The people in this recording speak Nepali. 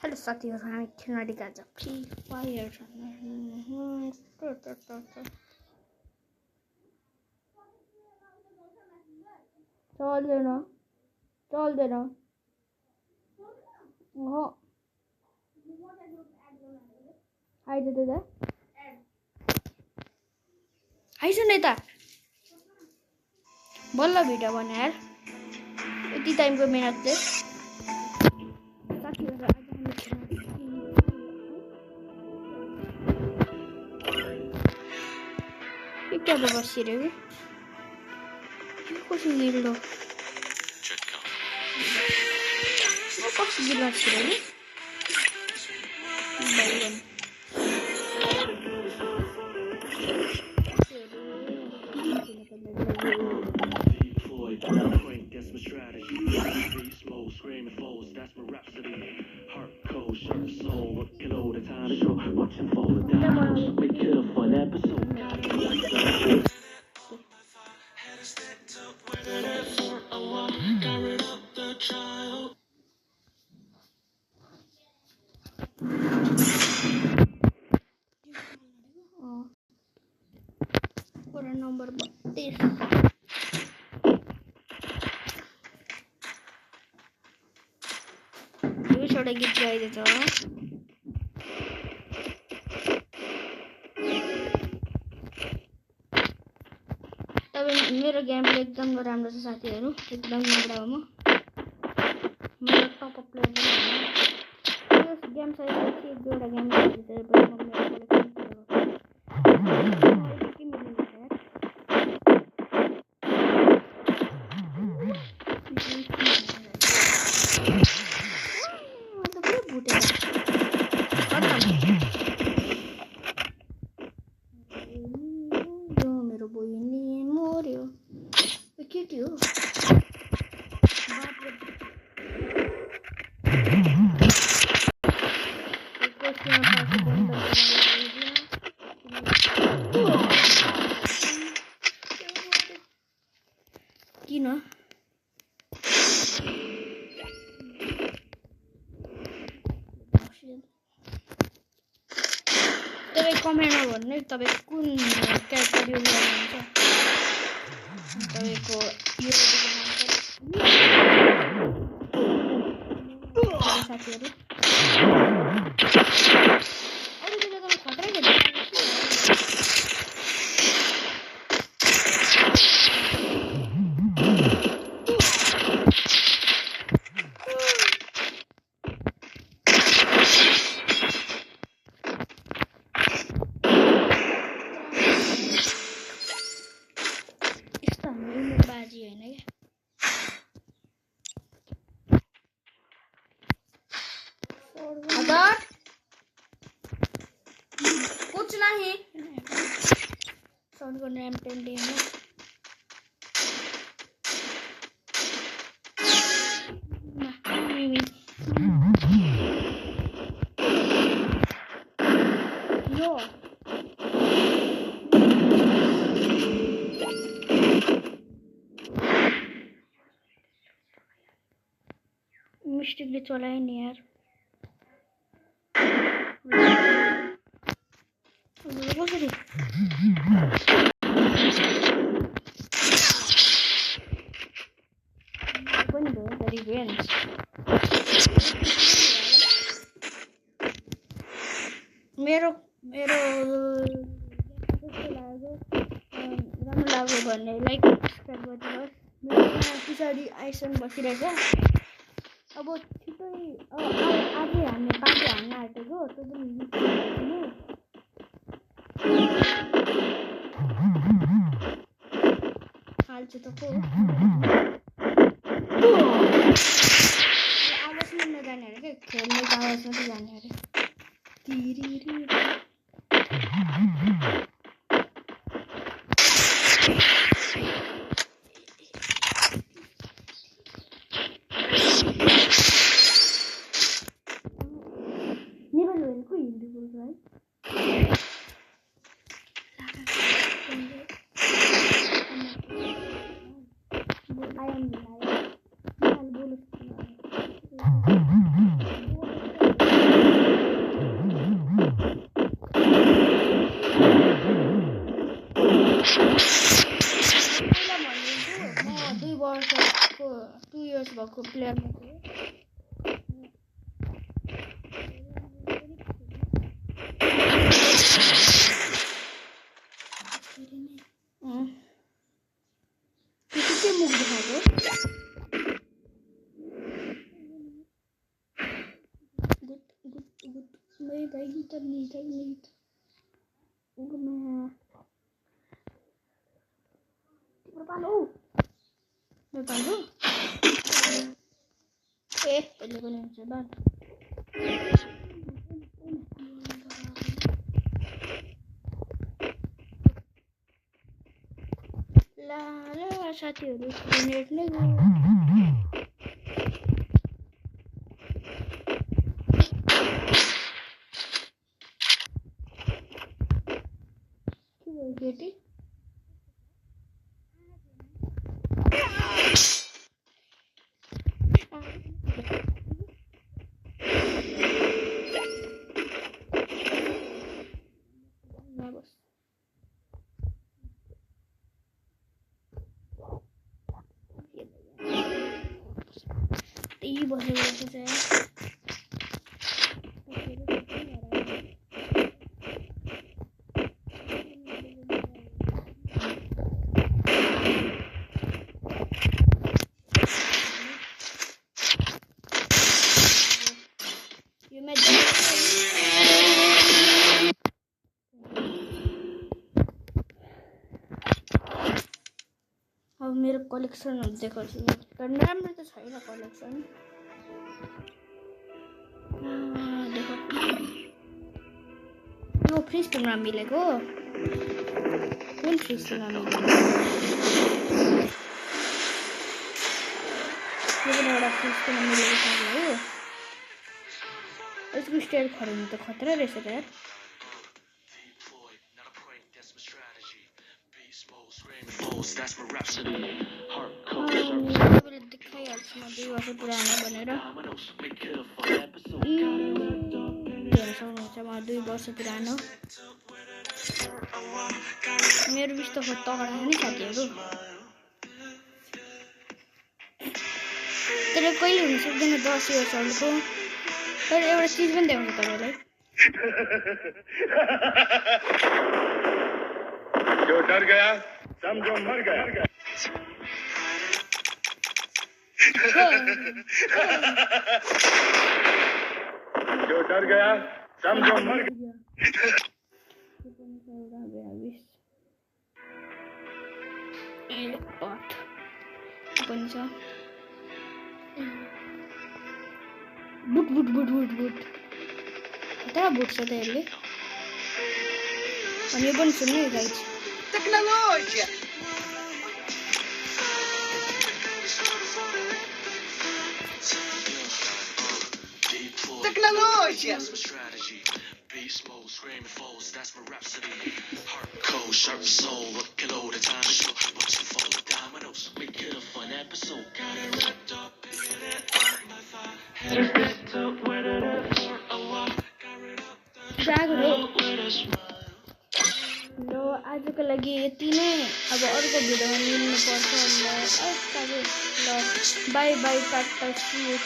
हेलो साथीहरु, हामी खेल्न आँटेका छौं फ्री फायर। चल्दैन ओहो आइज त आइज न यता बल्ल भिडियो बना यार, यति टाइमको मेहनतले। क्या बसिरहेको कसो गिल्लो कसो गिल्लो बसिरहेको नंबर 32 छोटा गीत गाइदे त अब मेरो गेम प्ले एकदम राम्रो छ साथीहरु, एकदम राम्रो हो। मेरो टप अप प्लेयर पनि हो। यस गेम साइडपछि एक दुईवटा गेम खेल्दै पनि म मेरो किन तपाईं कमेन्टमा भन्नु तपाईं कुन क्यारेक्टर युज गर्नुहुन्छ। तपाईको यो साथीहरु अरु बेला त खतरा खेल्छ। कुछ नहीं साउंड को रैम 10 डी है यो मिस्टेकले चलाए नि यार। कसरी पनि भयो त रिभेन्ज मेरो मेरो राम्रो लाग्यो भने लाइक सब्स्क्राइब गरिदिनुहोस्। मेरो पछाडि आइसन बसिरहेछ। अब छिटै आजै हामी पार्टी हान्न आँटेको त्यो पनि हाल्छु त को आवाज सुन्न जाने अरे के खेल्ने आवाज मात्रै जाने अरे नेपाली को हिन्दी बोल्छ है। I am the lion. किती मुख दिखाएको मैं भाई नहीं मैं पालो पहले को नहीं चला ला साथीहरु नेट नै बेटी यही बसेको चाहिँ अब मेरो कलेक्सनहरु देखाउँछु तर राम्रो त छैन कलेक्सन यो फ्री स्पिनमा मिलेको कुन फ्री स्पिनमा मिलेको यो पनि एउटा फ्री स्पिनमा मिलेको छ हो यसको स्टाइल खरिनु त खतरा रहेछ त यार That's my rhapsody. Hardcore. मैले देखाइहाल्छु म 2 वर्ष पुरानो भनेर सक्नुहुन्छ म 2 वर्ष पुरानो मेरो विस्तो तगडा नि साथीहरु तर कहिले हुन सक्दैन 10 वर्षहरुको तर एउटा चीज पनि देखाउँछु तपाईलाई जो डर गया समझो मर गया जो डर गया समझो मर गया बुट कता बुट छ त यसले अनि यो पनि सुन्नु guys Tecnologia! Tecnologia! Beast mode, screaming foes, that's my rhapsody. Hardcore, sharp soul, looking all the time. So, watch them fall the dominoes. Make it a fun episode. Got it wrapped up, in it on my thigh. Had it wrapped up, waited up for a while. Got rid of with a smile. ल आजको लागि यति नै अब अर्को भिडियोमा मिल्नु पर्छ ल bye bye tata see you